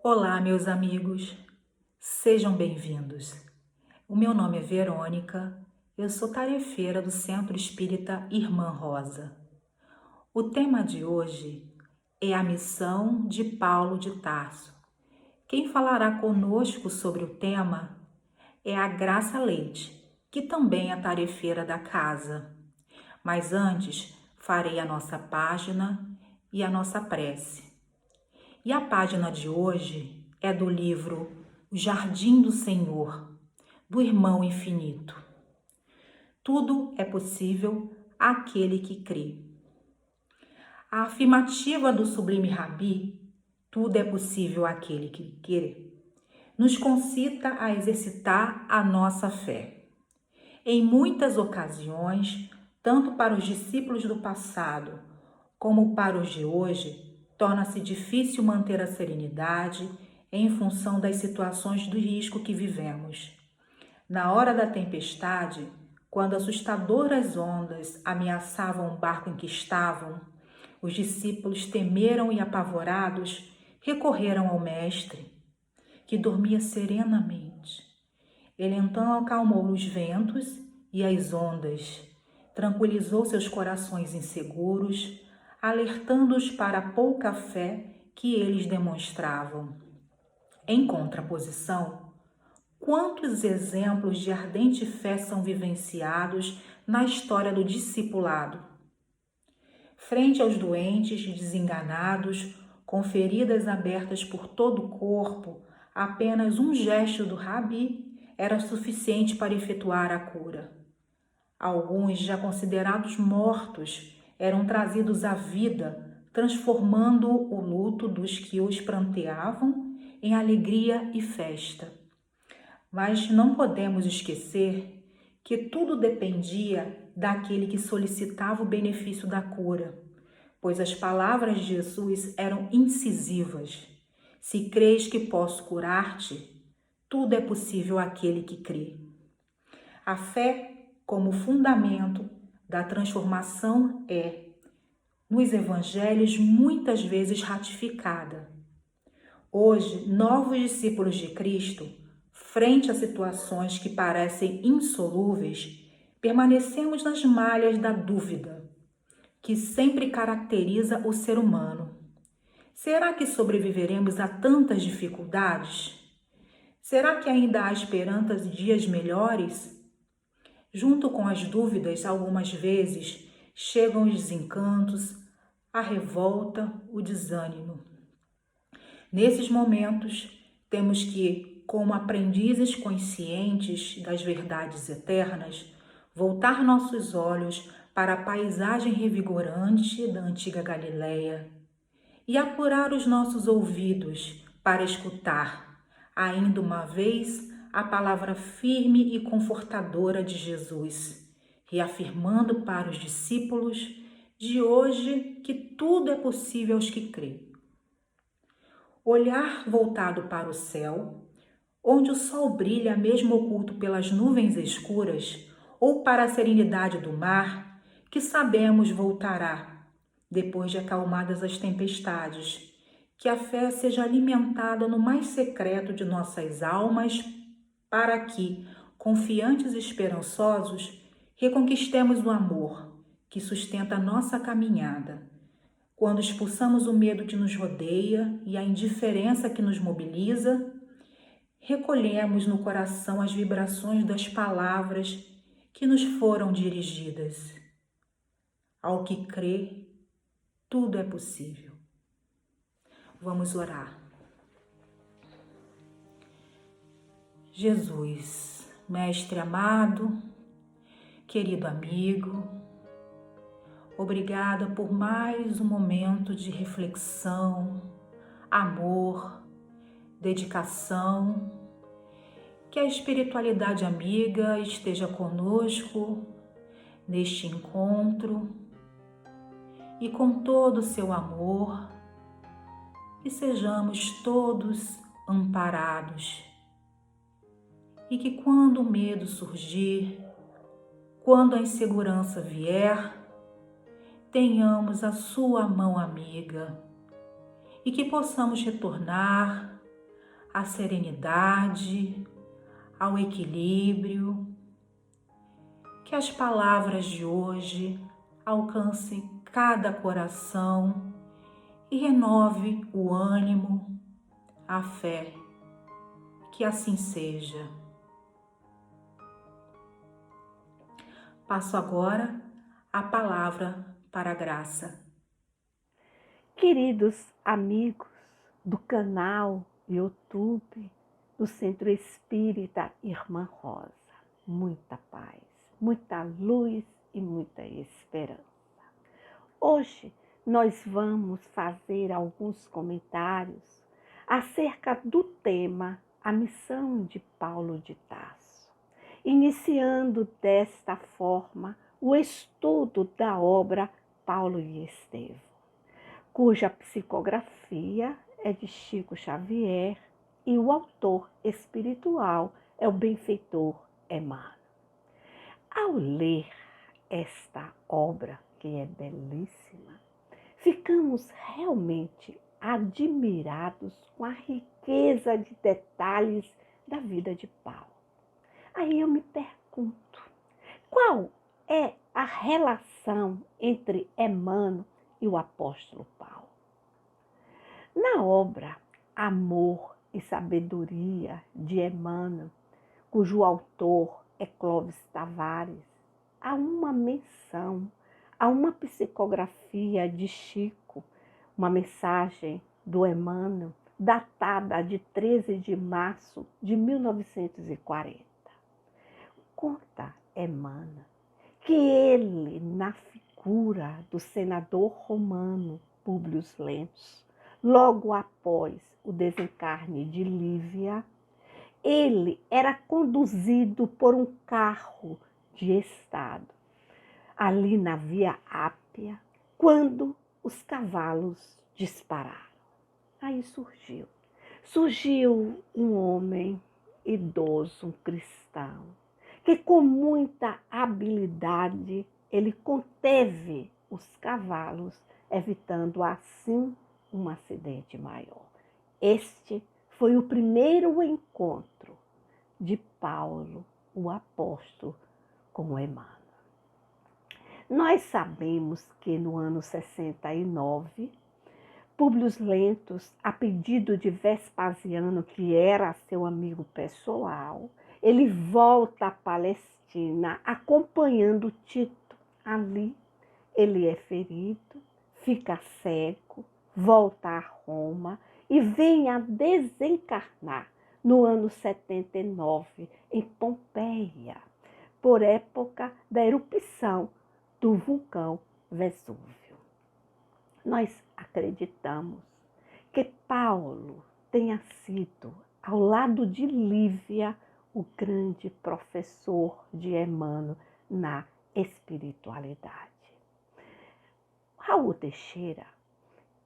Olá, meus amigos, sejam bem-vindos. O meu nome é Verônica, eu sou tarefeira do Centro Espírita Irmã Rosa. O tema de hoje é a missão de Paulo de Tarso. Quem falará conosco sobre o tema é a Graça Leite, que também é tarefeira da casa. Mas antes, farei a nossa página e a nossa prece. E a página de hoje é do livro O Jardim do Senhor, do Irmão Infinito. Tudo é possível àquele que crê. A afirmativa do Sublime Rabi, tudo é possível àquele que crê, nos concita a exercitar a nossa fé. Em muitas ocasiões, tanto para os discípulos do passado como para os de hoje, torna-se difícil manter a serenidade em função das situações do risco que vivemos. Na hora da tempestade, quando assustadoras ondas ameaçavam o barco em que estavam, os discípulos temeram e apavorados recorreram ao Mestre, que dormia serenamente. Ele então acalmou os ventos e as ondas, tranquilizou seus corações inseguros, alertando-os para a pouca fé que eles demonstravam. Em contraposição, quantos exemplos de ardente fé são vivenciados na história do discipulado? Frente aos doentes desenganados, com feridas abertas por todo o corpo, apenas um gesto do Rabi era suficiente para efetuar a cura. Alguns, já considerados mortos, eram trazidos à vida, transformando o luto dos que os pranteavam em alegria e festa. Mas não podemos esquecer que tudo dependia daquele que solicitava o benefício da cura, pois as palavras de Jesus eram incisivas. Se crês que posso curar-te, tudo é possível àquele que crê. A fé, como fundamento da transformação, é, nos evangelhos, muitas vezes ratificada. Hoje, novos discípulos de Cristo, frente a situações que parecem insolúveis, permanecemos nas malhas da dúvida, que sempre caracteriza o ser humano. Será que sobreviveremos a tantas dificuldades? Será que ainda há esperança de dias melhores? Junto com as dúvidas, algumas vezes, chegam os desencantos, a revolta, o desânimo. Nesses momentos, temos que, como aprendizes conscientes das verdades eternas, voltar nossos olhos para a paisagem revigorante da antiga Galileia e apurar os nossos ouvidos para escutar, ainda uma vez, a palavra firme e confortadora de Jesus, reafirmando para os discípulos de hoje que tudo é possível aos que creem. Olhar voltado para o céu, onde o sol brilha mesmo oculto pelas nuvens escuras, ou para a serenidade do mar, que sabemos voltará, depois de acalmadas as tempestades. Que a fé seja alimentada no mais secreto de nossas almas, para que, confiantes e esperançosos, reconquistemos o amor que sustenta a nossa caminhada. Quando expulsamos o medo que nos rodeia e a indiferença que nos mobiliza, recolhemos no coração as vibrações das palavras que nos foram dirigidas. Ao que crê, tudo é possível. Vamos orar. Jesus, Mestre amado, querido amigo, obrigada por mais um momento de reflexão, amor, dedicação. Que a espiritualidade amiga esteja conosco neste encontro e com todo o seu amor, que sejamos todos amparados. E que quando o medo surgir, quando a insegurança vier, tenhamos a sua mão amiga e que possamos retornar à serenidade, ao equilíbrio. Que as palavras de hoje alcancem cada coração e renove o ânimo, a fé. Que assim seja. Passo agora a palavra para a Graça. Queridos amigos do canal YouTube do Centro Espírita Irmã Rosa, muita paz, muita luz e muita esperança. Hoje nós vamos fazer alguns comentários acerca do tema A Missão de Paulo de Tarso, iniciando desta forma o estudo da obra Paulo e Estevão, cuja psicografia é de Chico Xavier e o autor espiritual é o benfeitor Emmanuel. Ao ler esta obra, que é belíssima, ficamos realmente admirados com a riqueza de detalhes da vida de Paulo. Aí eu me pergunto, qual é a relação entre Emmanuel e o apóstolo Paulo? Na obra Amor e Sabedoria de Emmanuel, cujo autor é Clóvis Tavares, há uma menção, há uma psicografia de Chico, uma mensagem do Emmanuel, datada de 13 de março de 1940. Conta Emmanuel que ele, na figura do senador romano Públio Lentulus, logo após o desencarne de Lívia, ele era conduzido por um carro de estado, ali na Via Ápia, quando os cavalos dispararam. Aí surgiu um homem idoso, um cristão, que com muita habilidade ele conteve os cavalos, evitando assim um acidente maior. Este foi o primeiro encontro de Paulo, o apóstolo, com Emmanuel. Nós sabemos que no ano 69, Públio Lentulus, a pedido de Vespasiano, que era seu amigo pessoal, ele volta à Palestina acompanhando Tito. Ali ele é ferido, fica cego, volta a Roma e vem a desencarnar no ano 79 em Pompeia, por época da erupção do vulcão Vesúvio. Nós acreditamos que Paulo tenha sido, ao lado de Lívia, o grande professor de Emmanuel na espiritualidade. Raul Teixeira,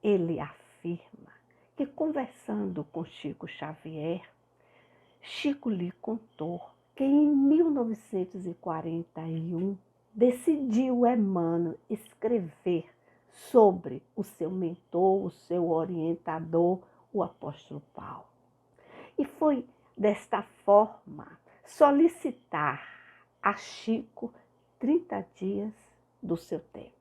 ele afirma que, conversando com Chico Xavier, Chico lhe contou que em 1941 decidiu Emmanuel escrever sobre o seu mentor, o seu orientador, o apóstolo Paulo. E foi desta forma solicitar a Chico 30 dias do seu tempo.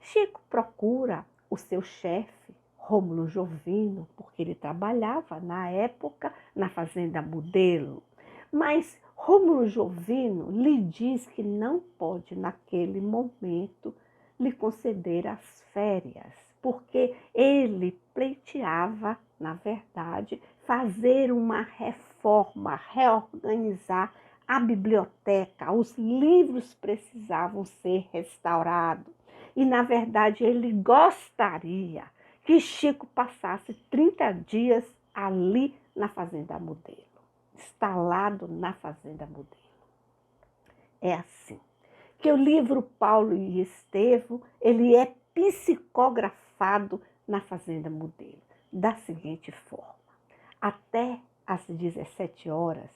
Chico procura o seu chefe, Rômulo Jovino, porque ele trabalhava na época na Fazenda Modelo, mas Rômulo Jovino lhe diz que não pode, naquele momento, lhe conceder as férias, porque ele pleiteava, na verdade, fazer uma reforma, reorganizar a biblioteca. Os livros precisavam ser restaurados. E, na verdade, ele gostaria que Chico passasse 30 dias ali na Fazenda Modelo, instalado na Fazenda Modelo. É assim que o livro Paulo e Estevão, ele é psicografado na Fazenda Modelo, da seguinte forma. Até às 17 horas,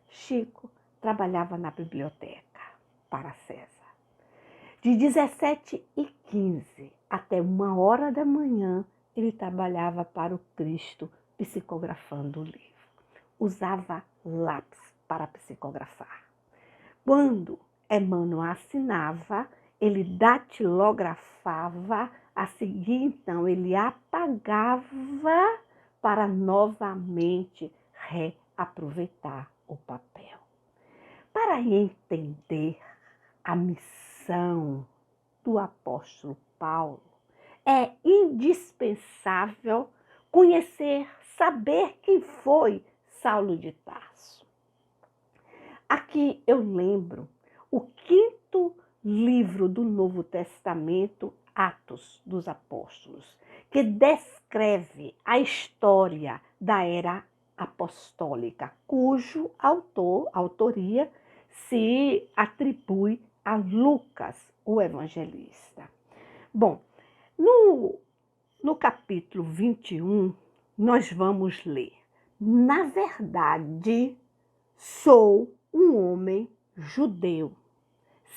Chico trabalhava na biblioteca para César. De 17h15 até 1h da manhã, ele trabalhava para o Cristo, psicografando o livro. usava lápis para psicografar. Quando Emmanuel assinava, ele datilografava, a seguir, então, ele apagava para novamente reaproveitar o papel. Para entender a missão do apóstolo Paulo, é indispensável conhecer, saber quem foi Saulo de Tarso. Aqui eu lembro o 5º livro do Novo Testamento, Atos dos Apóstolos, que descreve a história da era apostólica, cujo autoria se atribui a Lucas, o evangelista. Bom, no capítulo 21, nós vamos ler: na verdade, sou um homem judeu,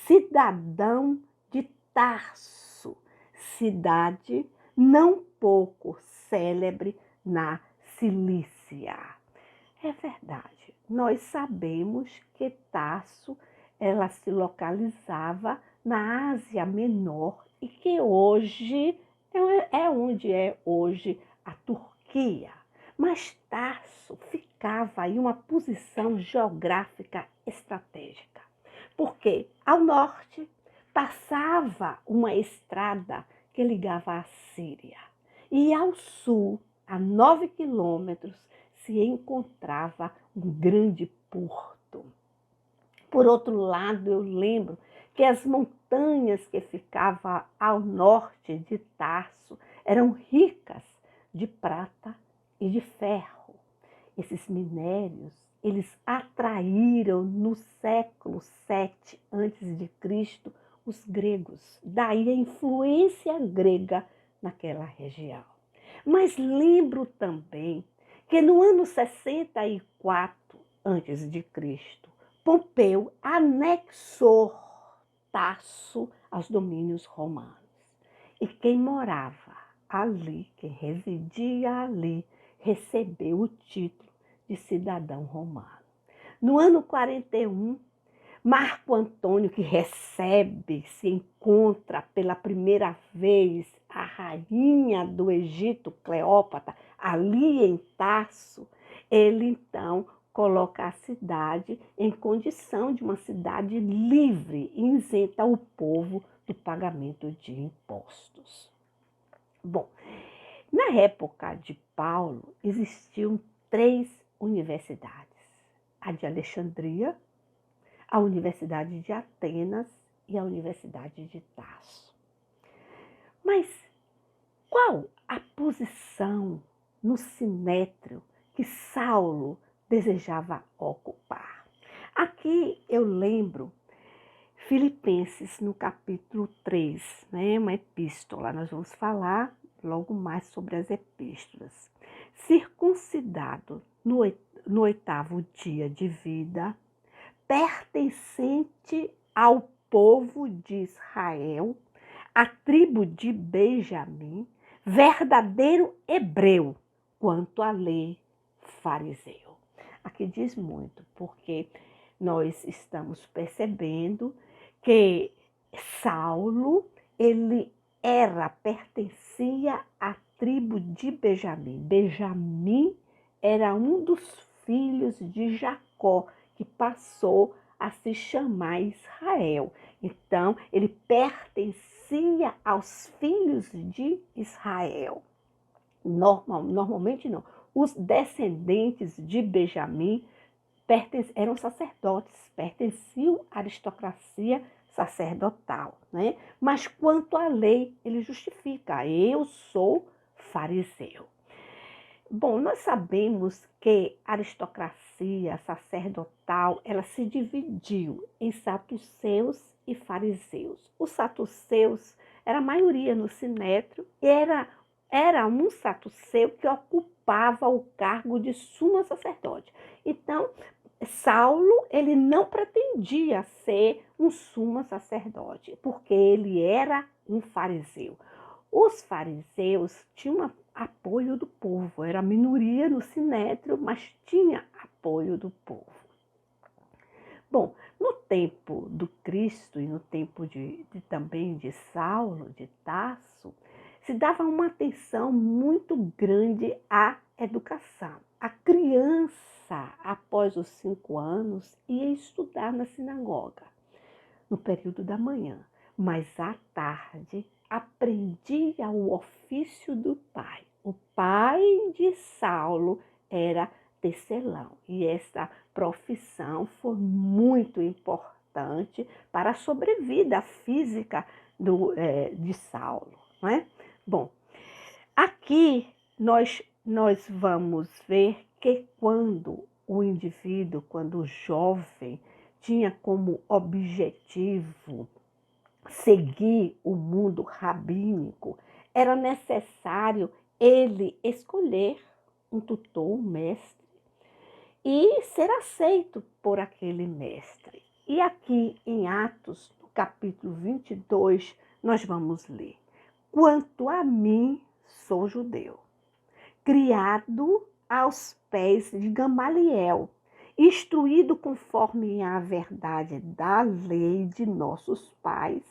cidadão de Tarso, cidade não pouco célebre na Cilícia. É verdade, nós sabemos que Tarso ela se localizava na Ásia Menor e que hoje é onde é hoje a Turquia. Mas Tarso ficava em uma posição geográfica estratégica, porque ao norte passava uma estrada que ligava à Síria e ao sul, a 9 quilômetros, se encontrava um grande porto. Por outro lado, eu lembro que as montanhas que ficavam ao norte de Tarso eram ricas de prata e de ferro. Esses minérios, eles atraíram no século 7 a.C. os gregos. Daí a influência grega naquela região. Mas lembro também que no ano 64 a.C., Pompeu anexou Tarso aos domínios romanos. E quem morava ali, quem residia ali, recebeu o título de cidadão romano. No ano 41, Marco Antônio, que se encontra pela primeira vez a rainha do Egito, Cleópatra, ali em Tarso, ele então coloca a cidade em condição de uma cidade livre e isenta o povo do pagamento de impostos. Bom, na época de Paulo, existiam 3 universidades: a de Alexandria, a Universidade de Atenas e a Universidade de Tarso. Mas qual a posição no sinédrio que Saulo desejava ocupar? Aqui eu lembro Filipenses no capítulo 3, uma epístola. Nós vamos falar logo mais sobre as epístolas. Circuncidado no 8º dia de vida, pertencente ao povo de Israel, a tribo de Benjamim, verdadeiro hebreu, quanto à lei, fariseu. Aqui diz muito, porque nós estamos percebendo que Saulo, ele pertencia à tribo de Benjamim. Benjamim era um dos filhos de Jacó, que passou a se chamar Israel. Então, ele pertencia aos filhos de Israel. Normalmente não. Os descendentes de Benjamim eram sacerdotes, pertenciam à aristocracia sacerdotal, Mas quanto à lei, ele justifica: eu sou fariseu. Bom, nós sabemos que a aristocracia sacerdotal, ela se dividiu em saduceus e fariseus. Os saduceus era a maioria no sinédrio, era um saduceu que ocupava o cargo de sumo sacerdote. Então, Saulo, ele não pretendia ser um sumo sacerdote, porque ele era um fariseu. Os fariseus tinham apoio do povo, era minoria no sinédrio, mas tinha apoio do povo. Bom, no tempo do Cristo e no tempo também de Saulo, de Tarso, se dava uma atenção muito grande à educação. A criança, após os 5 anos, ia estudar na sinagoga, no período da manhã, mas à tarde aprendia o ofício do pai. O pai de Saulo era tecelão e essa profissão foi muito importante para a sobrevida física de Saulo, não é? Bom, aqui nós vamos ver que quando o indivíduo, quando o jovem, tinha como objetivo seguir o mundo rabínico, era necessário ele escolher um tutor, um mestre, e ser aceito por aquele mestre. E aqui em Atos, no capítulo 22, nós vamos ler: quanto a mim, sou judeu, criado aos pés de Gamaliel, instruído conforme a verdade da lei de nossos pais,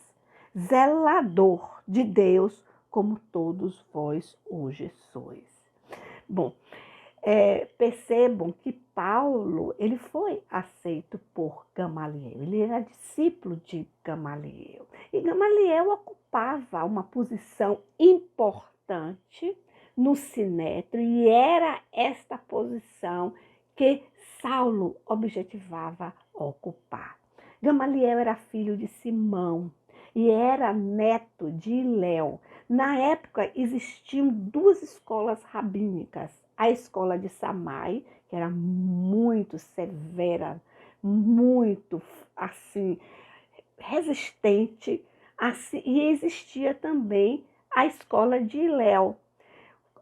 zelador de Deus, como todos vós hoje sois. Bom, percebam que Paulo, ele foi aceito por Gamaliel, ele era discípulo de Gamaliel. E Gamaliel ocupava uma posição importante no Sinédrio e era esta posição que Saulo objetivava ocupar. Gamaliel era filho de Simão e era neto de Hilel. Na época existiam 2 escolas rabínicas, a escola de Samai, que era muito severa, muito assim resistente, assim, e existia também a escola de Hilel,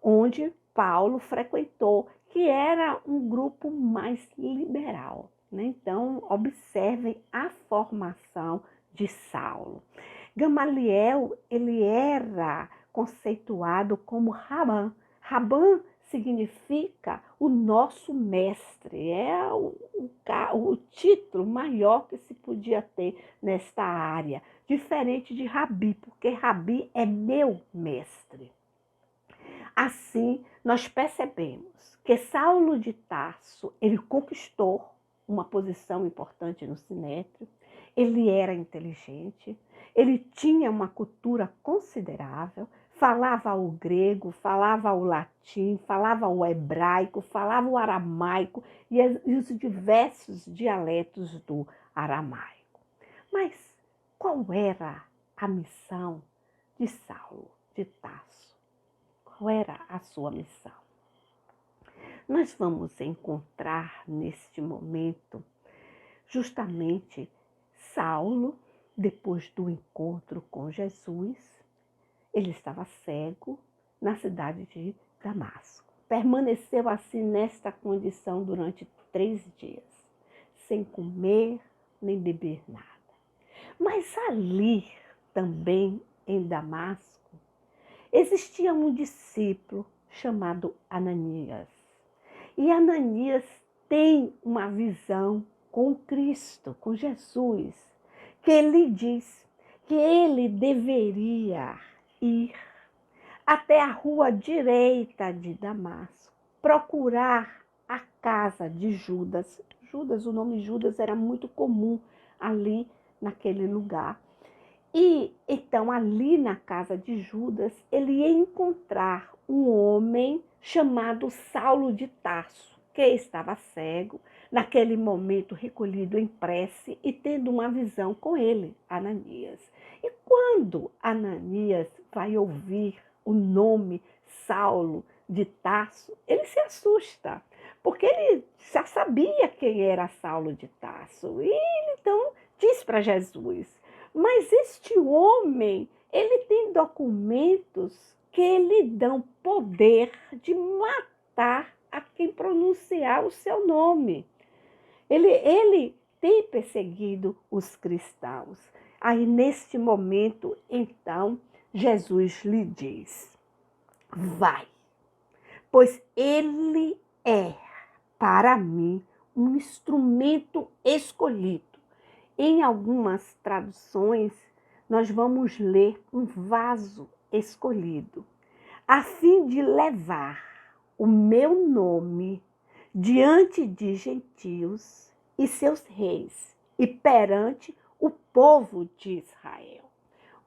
onde Paulo frequentou, que era um grupo mais liberal, né? Então, observem a formação de Saulo. Gamaliel, ele era conceituado como Rabã. Rabã significa o nosso mestre, é o título maior que se podia ter nesta área, diferente de Rabi, porque Rabi é meu mestre. Assim, nós percebemos que Saulo de Tarso, ele conquistou uma posição importante no Sinédrio, ele era inteligente, ele tinha uma cultura considerável, falava o grego, falava o latim, falava o hebraico, falava o aramaico e os diversos dialetos do aramaico. Mas qual era a missão de Saulo de Tarso? Qual era a sua missão? Nós vamos encontrar neste momento justamente Saulo, depois do encontro com Jesus, ele estava cego na cidade de Damasco. Permaneceu assim nesta condição durante 3 dias, sem comer nem beber nada. Mas ali também em Damasco existia um discípulo chamado Ananias. E Ananias tem uma visão com Cristo, com Jesus, que ele diz que ele deveria ir até a rua direita de Damasco, procurar a casa de Judas. Judas, o nome Judas era muito comum ali naquele lugar. E então ali na casa de Judas, ele ia encontrar um homem chamado Saulo de Tarso, que estava cego, naquele momento recolhido em prece e tendo uma visão com ele, Ananias. E quando Ananias vai ouvir o nome Saulo de Tarso, ele se assusta, porque ele já sabia quem era Saulo de Tarso. E ele então diz para Jesus: mas este homem, ele tem documentos que lhe dão poder de matar a quem pronunciar o seu nome. Ele tem perseguido os cristãos. Aí, neste momento, então, Jesus lhe diz: vai, pois ele é para mim um instrumento escolhido. Em algumas traduções, nós vamos ler um vaso escolhido, a fim de levar o meu nome diante de gentios e seus reis e perante o povo de Israel.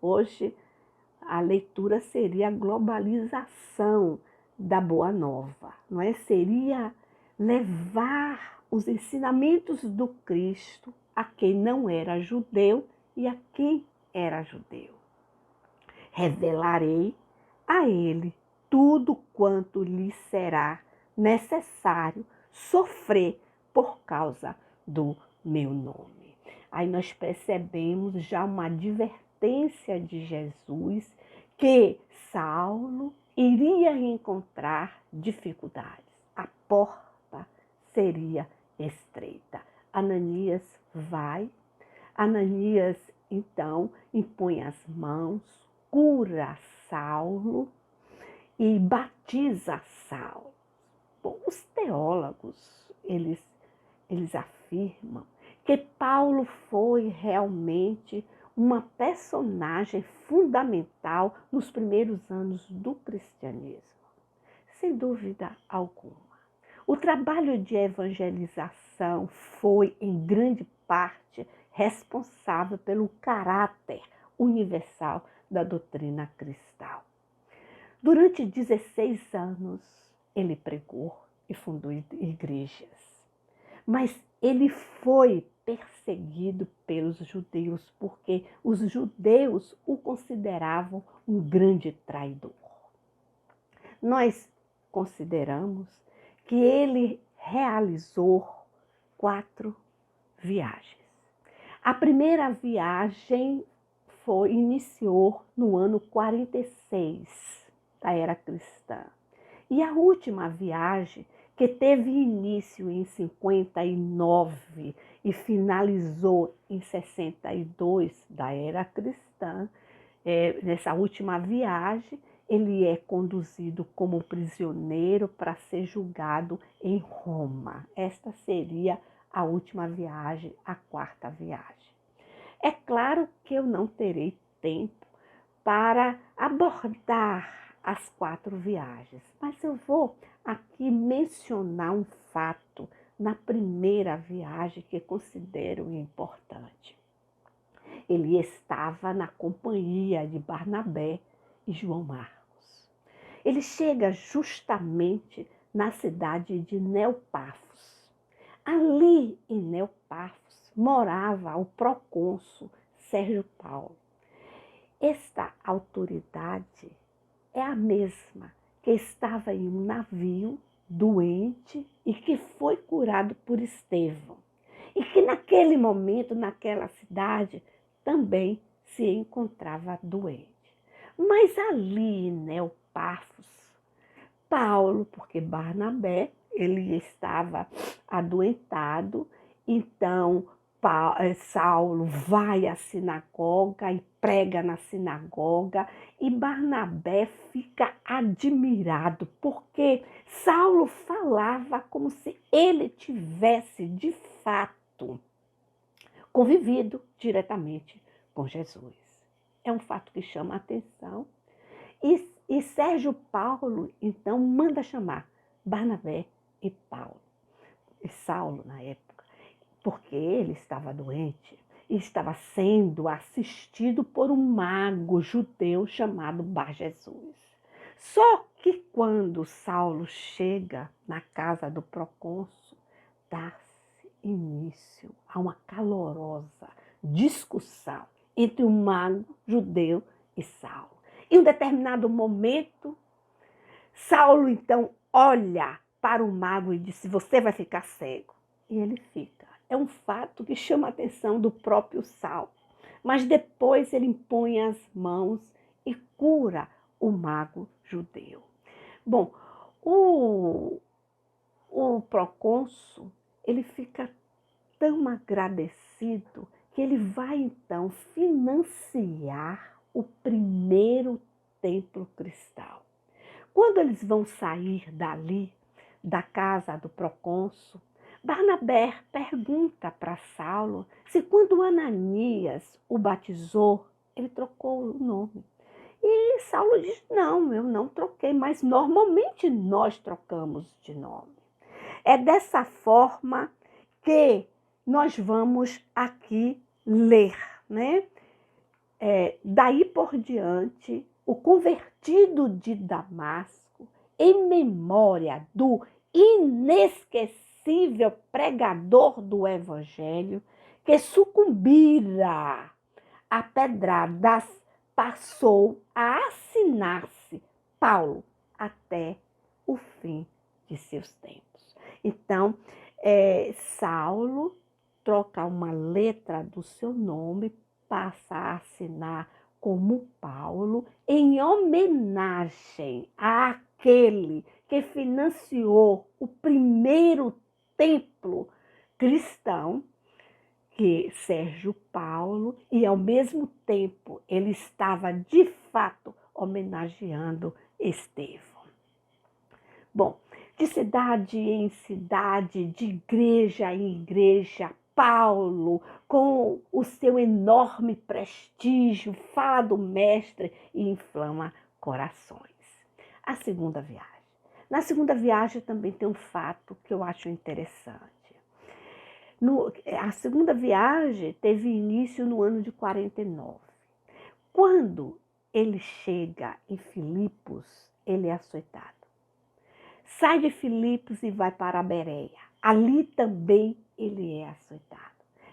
Hoje, a leitura seria a globalização da Boa Nova, não é? Seria levar os ensinamentos do Cristo a quem não era judeu e a quem era judeu. Revelarei a ele tudo quanto lhe será necessário sofrer por causa do meu nome. Aí nós percebemos já uma advertência de Jesus que Saulo iria encontrar dificuldades. A porta seria estreita. Ananias vai. Ananias, então, impõe as mãos, cura Saulo e batiza Saulo. Bom, os teólogos, eles afirmam que Paulo foi realmente uma personagem fundamental nos primeiros anos do cristianismo, sem dúvida alguma. O trabalho de evangelização foi, em grande parte, responsável pelo caráter universal da doutrina cristã. Durante 16 anos, ele pregou e fundou igrejas. Mas ele foi perseguido pelos judeus, porque os judeus o consideravam um grande traidor. Nós consideramos que ele realizou 4 viagens. A primeira viagem iniciou no ano 46 da era cristã. E a última viagem, que teve início em 59 e finalizou em 62 da era cristã, nessa última viagem, ele é conduzido como prisioneiro para ser julgado em Roma. Esta seria a última viagem, a 4ª viagem. É claro que eu não terei tempo para abordar as 4 viagens, mas eu vou aqui mencionar um fato na primeira viagem que considero importante. Ele estava na companhia de Barnabé e João Marcos. Ele chega justamente na cidade de Neopafos. Ali em Neopafos morava o procônsul Sérgio Paulo. Esta autoridade é a mesma que estava em um navio doente e que foi curado por Estevão. E que naquele momento, naquela cidade, também se encontrava doente. Mas ali em Neopafos, Paulo, porque Barnabé, ele estava adoentado, então Saulo vai à sinagoga e prega na sinagoga, e Barnabé fica admirado, porque Saulo falava como se ele tivesse, de fato, convivido diretamente com Jesus. É um fato que chama a atenção. E Sérgio Paulo, então, manda chamar Barnabé e Paulo, e Saulo na época, porque ele estava doente e estava sendo assistido por um mago judeu chamado Bar Jesus. Só que quando Saulo chega na casa do procônsul, dá-se início a uma calorosa discussão entre o mago judeu e Saulo. Em um determinado momento, Saulo então olha para o mago e diz: você vai ficar cego. E ele fica. É um fato que chama a atenção do próprio Saulo. Mas depois ele impõe as mãos e cura o mago judeu. Bom, o procônsul, ele fica tão agradecido que ele vai então financiar o primeiro templo cristão. Quando eles vão sair dali, da casa do procônsul, Barnabé pergunta para Saulo se quando Ananias o batizou, ele trocou o nome. E Saulo diz, não, eu não troquei, mas normalmente nós trocamos de nome. É dessa forma que nós vamos aqui ler, né? Daí por diante, o convertido de Damasco, em memória do inesquecível pregador do evangelho, que sucumbira a pedradas, passou a assinar-se Paulo até o fim de seus tempos. Então, Saulo troca uma letra do seu nome, passa a assinar como Paulo, em homenagem àquele que financiou o primeiro templo cristão, que Sérgio Paulo, e ao mesmo tempo ele estava de fato homenageando Estevão. Bom, de cidade em cidade, de igreja em igreja, Paulo, com o seu enorme prestígio, fala do mestre e inflama corações. A segunda viagem. Na segunda viagem também tem um fato que eu acho interessante. A segunda viagem teve início no ano de 49. Quando ele chega em Filipos, ele é açoitado. Sai de Filipos e vai para a Bereia. Ali também ele é açoitado.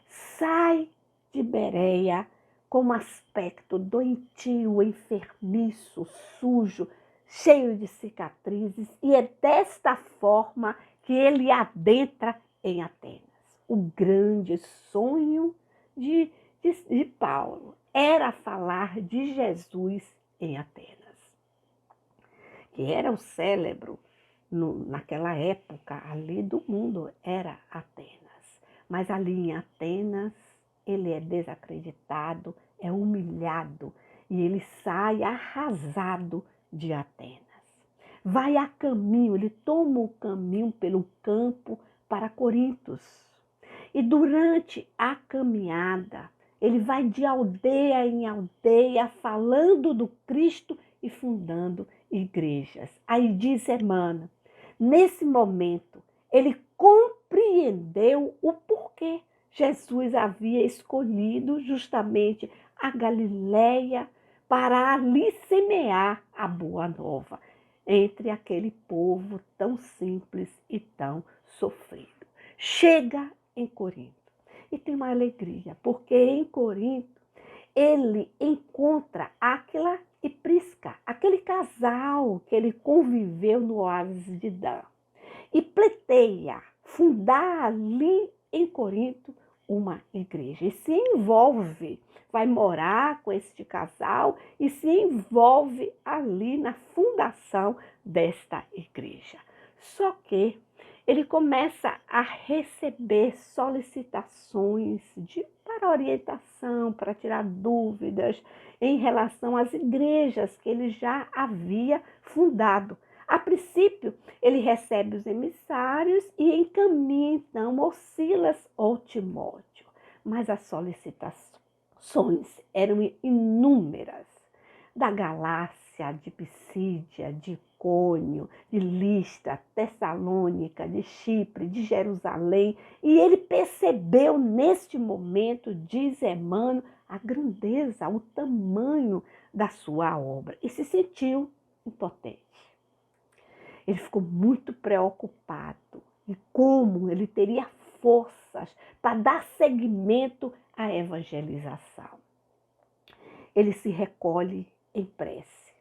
Sai de Bereia com um aspecto doentio, enfermiço, sujo, cheio de cicatrizes. E é desta forma que ele adentra em Atenas. O grande sonho de Paulo era falar de Jesus em Atenas, que era o cérebro naquela época ali do mundo, era Atenas. Mas ali em Atenas ele é desacreditado, é humilhado e ele sai arrasado de Atenas. Vai a caminho, ele toma o caminho pelo campo para Corintos. E durante a caminhada, ele vai de aldeia em aldeia falando do Cristo e fundando igrejas. Aí diz Emmanuel, nesse momento, ele compreendeu o porquê Jesus havia escolhido justamente a Galileia para ali semear a boa nova entre aquele povo tão simples e tão sofrido. Chega em Corinto e tem uma alegria, porque em Corinto ele encontra Áquila e Prisca, aquele casal que ele conviveu no oásis de Dan, e pleiteia fundar ali em Corinto uma igreja. E se envolve, vai morar com este casal e se envolve ali na fundação desta igreja. Só que ele começa a receber solicitações para orientação, para tirar dúvidas em relação às igrejas que ele já havia fundado. A princípio, ele recebe os emissários e encaminha, então, ou Silas ou Timóteo. Mas as solicitações eram inúmeras. Da Galácia, de Pisídia, de Icônio, de Listra, Tessalônica, de Chipre, de Jerusalém. E ele percebeu neste momento, diz Emmanuel, a grandeza, o tamanho da sua obra e se sentiu impotente. Ele ficou muito preocupado em como ele teria forças para dar seguimento à evangelização. Ele se recolhe em prece.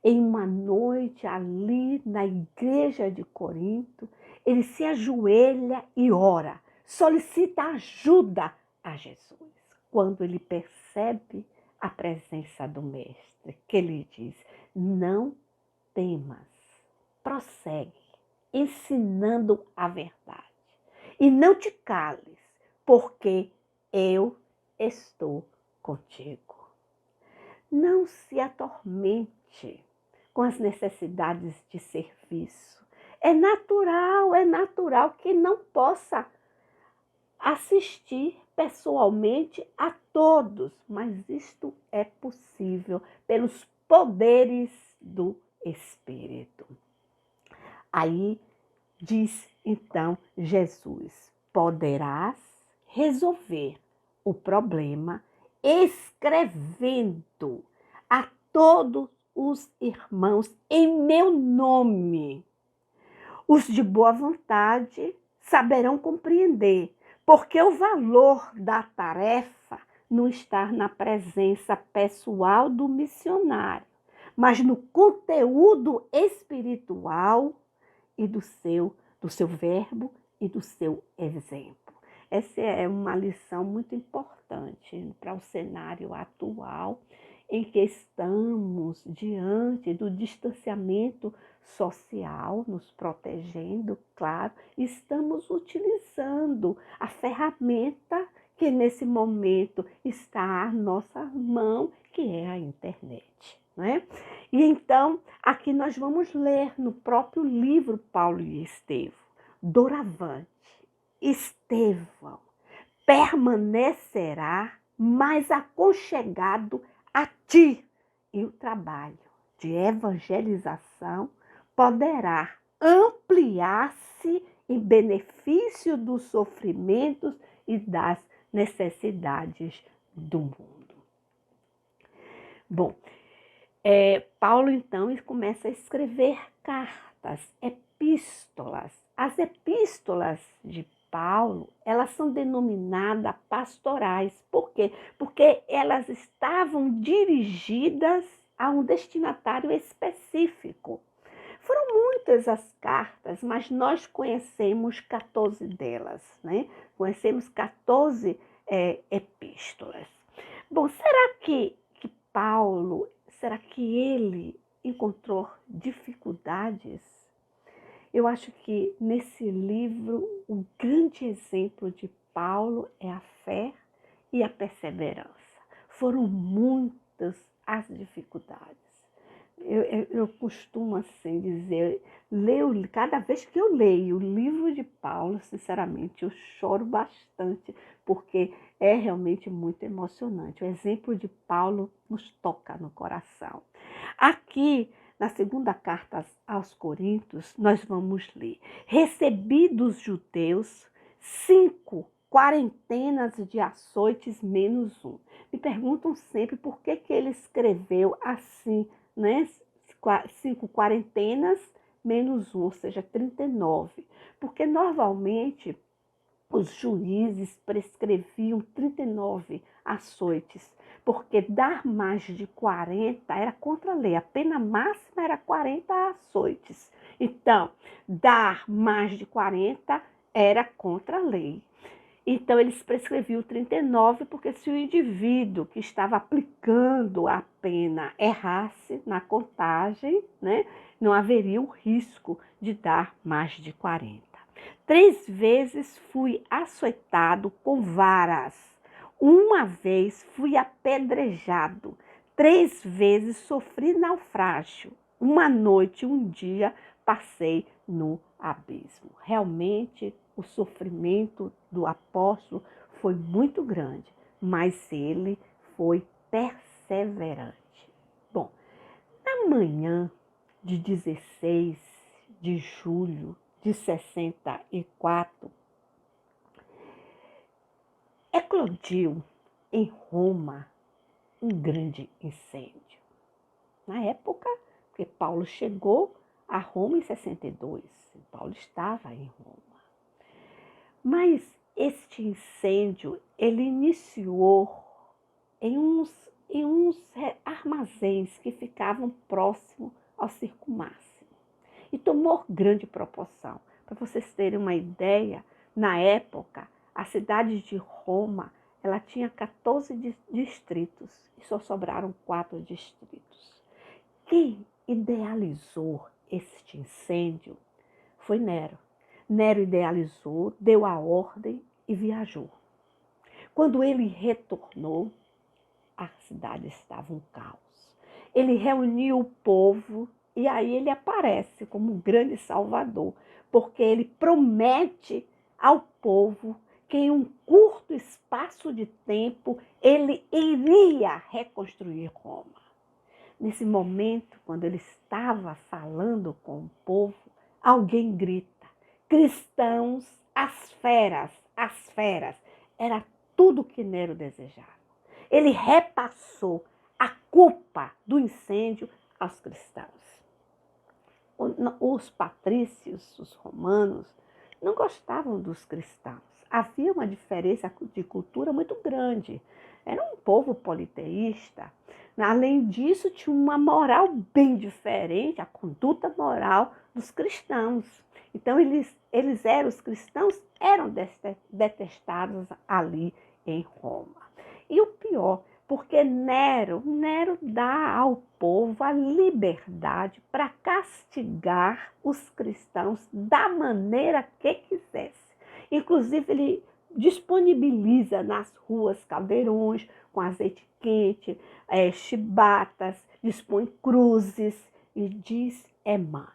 Em uma noite ali na igreja de Corinto, ele se ajoelha e ora, solicita ajuda a Jesus. Quando ele percebe a presença do Mestre, que ele diz, não temas, prossegue, ensinando a verdade. E não te cales, porque eu estou contigo. Não se atormente com as necessidades de serviço. É natural que não possa assistir pessoalmente a todos, mas isto é possível pelos poderes do Espírito. Aí diz então Jesus: poderás resolver o problema escrevendo a todos os irmãos em meu nome. Os de boa vontade saberão compreender, porque o valor da tarefa não está na presença pessoal do missionário, mas no conteúdo espiritual e do seu verbo e do seu exemplo. Essa é uma lição muito importante para o cenário atual em que estamos diante do distanciamento social, nos protegendo, claro, estamos utilizando a ferramenta que nesse momento está à nossa mão, que é a internet, né? E então, aqui nós vamos ler no próprio livro Paulo e Estevão, doravante, Estevão permanecerá mais aconchegado a ti, e o trabalho de evangelização poderá ampliar-se em benefício dos sofrimentos e das necessidades do mundo. Bom, Paulo, então, começa a escrever cartas, epístolas. As epístolas de Paulo, elas são denominadas pastorais. Por quê? Porque elas estavam dirigidas a um destinatário específico. Foram muitas as cartas, mas nós conhecemos 14 delas, né? Conhecemos 14 epístolas. Bom, será que ele encontrou dificuldades? Eu acho que nesse livro o grande exemplo de Paulo é a fé e a perseverança. Foram muitas as dificuldades. Eu costumo assim dizer, cada vez que eu leio o livro de Paulo, sinceramente, eu choro bastante, porque é realmente muito emocionante. O exemplo de Paulo nos toca no coração. Aqui, na segunda carta aos Coríntios, nós vamos ler: recebi dos judeus 5 quarentenas de açoites menos um. Me perguntam sempre por que ele escreveu assim, né? 5 quarentenas menos um, ou seja, 39. Porque normalmente os juízes prescreviam 39 açoites, porque dar mais de 40 era contra a lei, a pena máxima era 40 açoites. Então, dar mais de 40 era contra a lei. Então, eles prescreviam 39, porque se o indivíduo que estava aplicando a pena errasse na contagem, né, não haveria o risco de dar mais de 40. 3 vezes fui açoitado com varas. 1 vez fui apedrejado. 3 vezes sofri naufrágio. 1 noite e 1 dia passei no abismo. Realmente, o sofrimento do apóstolo foi muito grande, mas ele foi perseverante. Bom, na manhã de 16 de julho de 64, eclodiu em Roma um grande incêndio. Na época que Paulo chegou a Roma em 62, Paulo estava em Roma. Mas este incêndio, ele iniciou em uns armazéns que ficavam próximo ao Circo Máximo e tomou grande proporção. Para vocês terem uma ideia, na época, a cidade de Roma, ela tinha 14 distritos e só sobraram 4 distritos. Quem idealizou este incêndio foi Nero. Nero idealizou, deu a ordem e viajou. Quando ele retornou, a cidade estava um caos. Ele reuniu o povo e aí ele aparece como um grande salvador, porque ele promete ao povo que em um curto espaço de tempo ele iria reconstruir Roma. Nesse momento, quando ele estava falando com o povo, alguém grita: cristãos, as feras, as feras. Era tudo que Nero desejava. Ele repassou a culpa do incêndio aos cristãos. Os patrícios, os romanos, não gostavam dos cristãos. Havia uma diferença de cultura muito grande. Era um povo politeísta. Além disso, tinha uma moral bem diferente, a conduta moral dos cristãos. Então, os cristãos eram detestados ali em Roma. E o pior, porque Nero dá ao povo a liberdade para castigar os cristãos da maneira que quisesse. Inclusive, ele disponibiliza nas ruas caldeirões com azeite quente, chibatas, dispõe cruzes e diz, Emmanuel,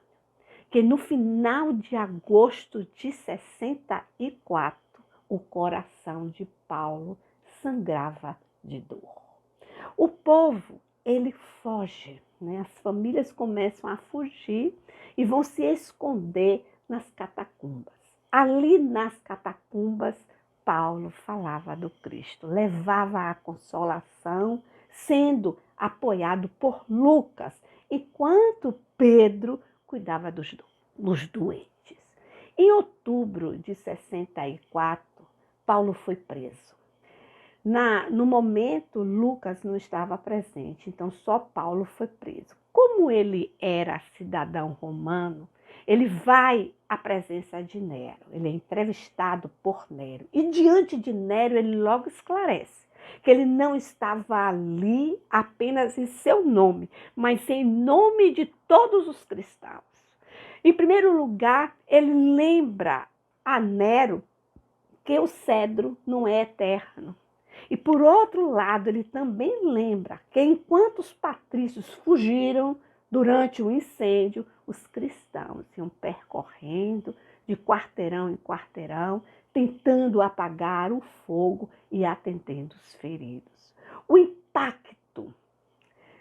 que no final de agosto de 64, o coração de Paulo sangrava de dor. O povo, ele foge, né? As famílias começam a fugir e vão se esconder nas catacumbas. Ali nas catacumbas, Paulo falava do Cristo, levava a consolação, sendo apoiado por Lucas, enquanto Pedro cuidava dos doentes. Em outubro de 64, Paulo foi preso. No momento, Lucas não estava presente, então só Paulo foi preso. Como ele era cidadão romano, ele vai à presença de Nero, ele é entrevistado por Nero. E diante de Nero, ele logo esclarece que ele não estava ali apenas em seu nome, mas em nome de todos os cristãos. Em primeiro lugar, ele lembra a Nero que o cedro não é eterno. E por outro lado, ele também lembra que enquanto os patrícios fugiram durante o incêndio, os cristãos iam percorrendo de quarteirão em quarteirão, tentando apagar o fogo e atendendo os feridos. O impacto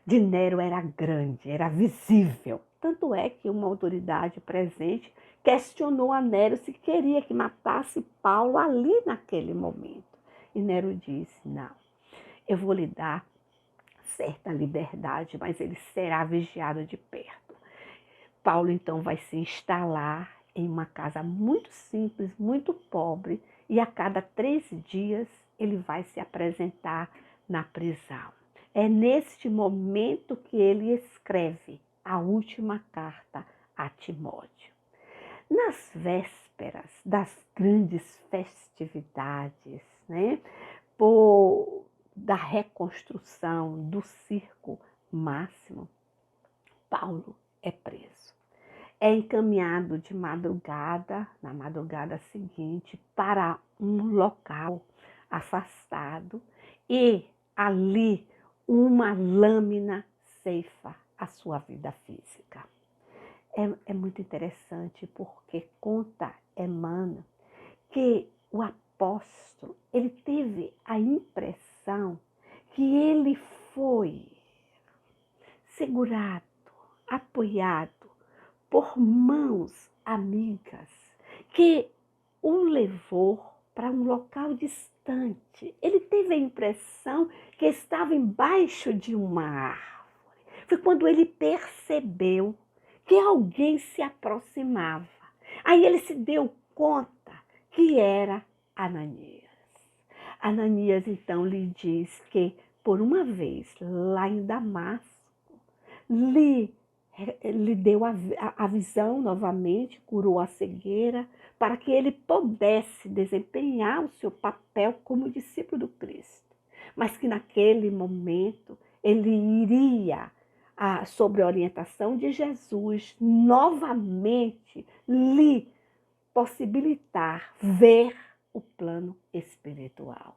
de Nero era grande, era visível. Tanto é que uma autoridade presente questionou a Nero se queria que matasse Paulo ali naquele momento. E Nero disse, não, eu vou lhe dar certa liberdade, mas ele será vigiado de perto. Paulo então vai se instalar em uma casa muito simples, muito pobre, e a cada 3 dias ele vai se apresentar na prisão. É neste momento que ele escreve a última carta a Timóteo. Nas vésperas das grandes festividades, né, da reconstrução do circo máximo, Paulo é preso. É encaminhado de madrugada, na madrugada seguinte, para um local afastado e ali uma lâmina ceifa a sua vida física. É muito interessante porque conta Emmanuel que o apóstolo, ele teve a impressão que ele foi segurado, apoiado por mãos amigas que o levou para um local distante. Ele teve a impressão que estava embaixo de uma árvore. Foi quando ele percebeu que alguém se aproximava. Aí ele se deu conta que era Ananias. Ananias então lhe diz que, por uma vez, lá em Damasco, lhe deu a visão novamente, curou a cegueira, para que ele pudesse desempenhar o seu papel como discípulo do Cristo. Mas que naquele momento ele iria, sob a orientação de Jesus, novamente lhe possibilitar ver o plano espiritual.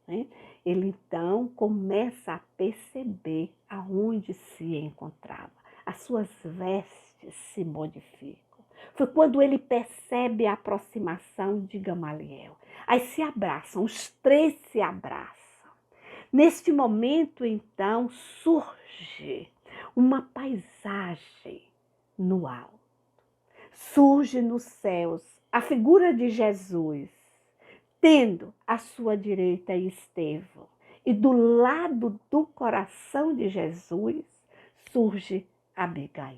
Né? Ele então começa a perceber aonde se encontrava. As suas vestes se modificam. Foi quando ele percebe a aproximação de Gamaliel. Aí se abraçam, os três se abraçam. Neste momento, então, surge uma paisagem no alto. Surge nos céus a figura de Jesus, tendo à sua direita Estevão. E do lado do coração de Jesus surge Abigail.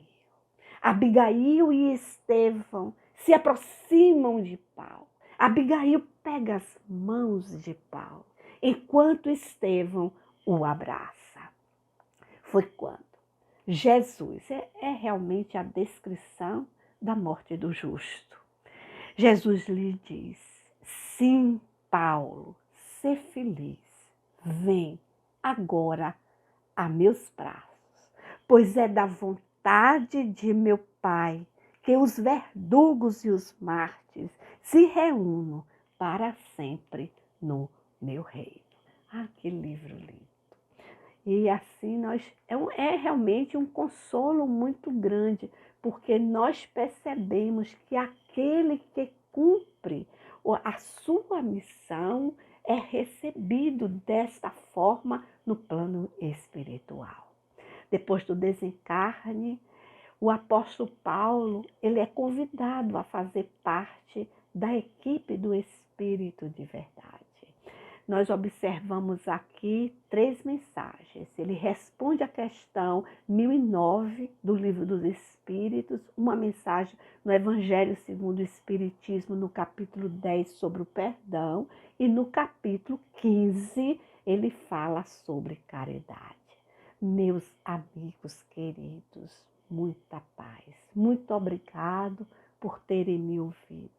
Abigail e Estevão se aproximam de Paulo. Abigail pega as mãos de Paulo, enquanto Estevão o abraça. Foi quando Jesus, é realmente a descrição da morte do justo. Jesus lhe diz: sim, Paulo, sê feliz, vem agora a meus braços, pois é da vontade de meu Pai que os verdugos e os mártires se reúnam para sempre no meu reino. Ah, que livro lindo! E assim é realmente um consolo muito grande, porque nós percebemos que aquele que cumpre a sua missão é recebido desta forma no plano espiritual. Depois do desencarne, o apóstolo Paulo, ele é convidado a fazer parte da equipe do Espírito de Verdade. Nós observamos aqui 3 mensagens. Ele responde à questão 1009 do Livro dos Espíritos, uma mensagem no Evangelho segundo o Espiritismo, no capítulo 10, sobre o perdão, e no capítulo 15, ele fala sobre caridade. Meus amigos queridos, muita paz. Muito obrigado por terem me ouvido.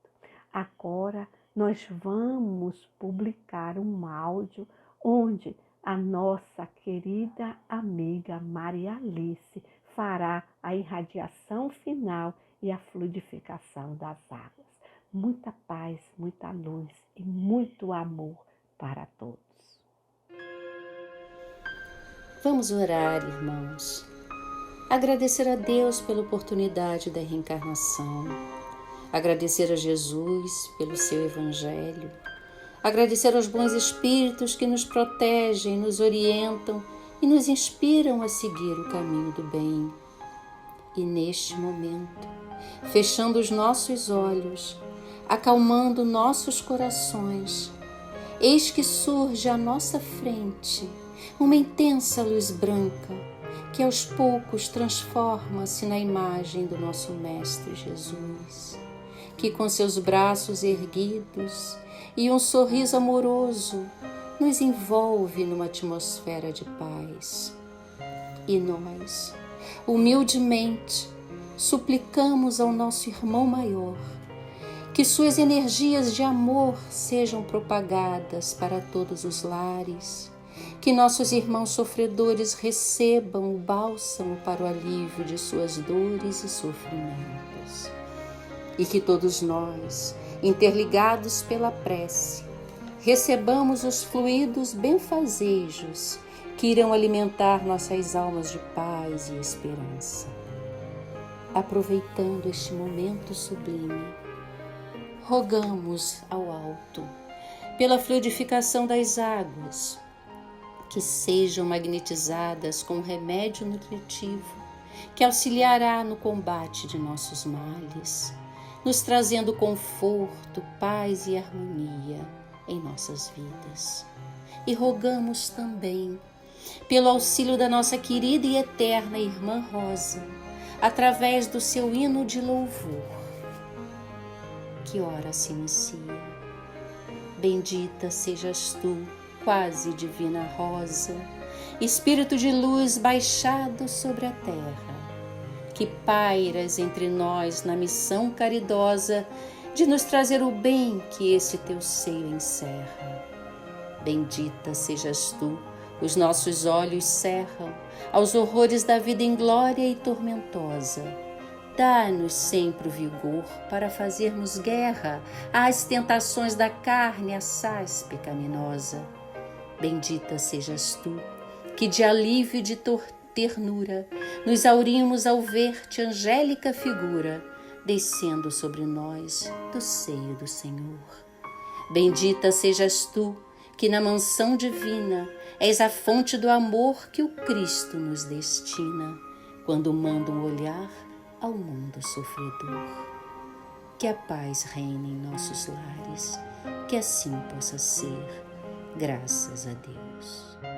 Agora nós vamos publicar um áudio onde a nossa querida amiga Maria Alice fará a irradiação final e a fluidificação das águas. Muita paz, muita luz e muito amor para todos. Vamos orar, irmãos. Agradecer a Deus pela oportunidade da reencarnação. Agradecer a Jesus pelo seu Evangelho. Agradecer aos bons espíritos que nos protegem, nos orientam e nos inspiram a seguir o caminho do bem. E neste momento, fechando os nossos olhos, acalmando nossos corações, eis que surge à nossa frente uma intensa luz branca que aos poucos transforma-se na imagem do nosso Mestre Jesus, que com seus braços erguidos e um sorriso amoroso nos envolve numa atmosfera de paz. E nós, humildemente, suplicamos ao nosso irmão maior que suas energias de amor sejam propagadas para todos os lares, que nossos irmãos sofredores recebam o bálsamo para o alívio de suas dores e sofrimentos. E que todos nós, interligados pela prece, recebamos os fluidos benfazejos que irão alimentar nossas almas de paz e esperança. Aproveitando este momento sublime, rogamos ao alto, pela fluidificação das águas, que sejam magnetizadas com um remédio nutritivo que auxiliará no combate de nossos males, nos trazendo conforto, paz e harmonia em nossas vidas. E rogamos também pelo auxílio da nossa querida e eterna Irmã Rosa, através do seu hino de louvor, que ora se inicia. Bendita sejas tu, quase divina Rosa, Espírito de luz baixado sobre a terra, que pairas entre nós na missão caridosa de nos trazer o bem que esse teu seio encerra. Bendita sejas tu, os nossos olhos cerram aos horrores da vida inglória e tormentosa. Dá-nos sempre o vigor para fazermos guerra às tentações da carne assaz pecaminosa. Bendita sejas tu, que de alívio e de ternura nos aurimos ao ver-te angélica figura, descendo sobre nós do seio do Senhor. Bendita sejas tu, que na mansão divina és a fonte do amor que o Cristo nos destina, quando manda um olhar ao mundo sofredor. Que a paz reine em nossos lares, que assim possa ser, graças a Deus.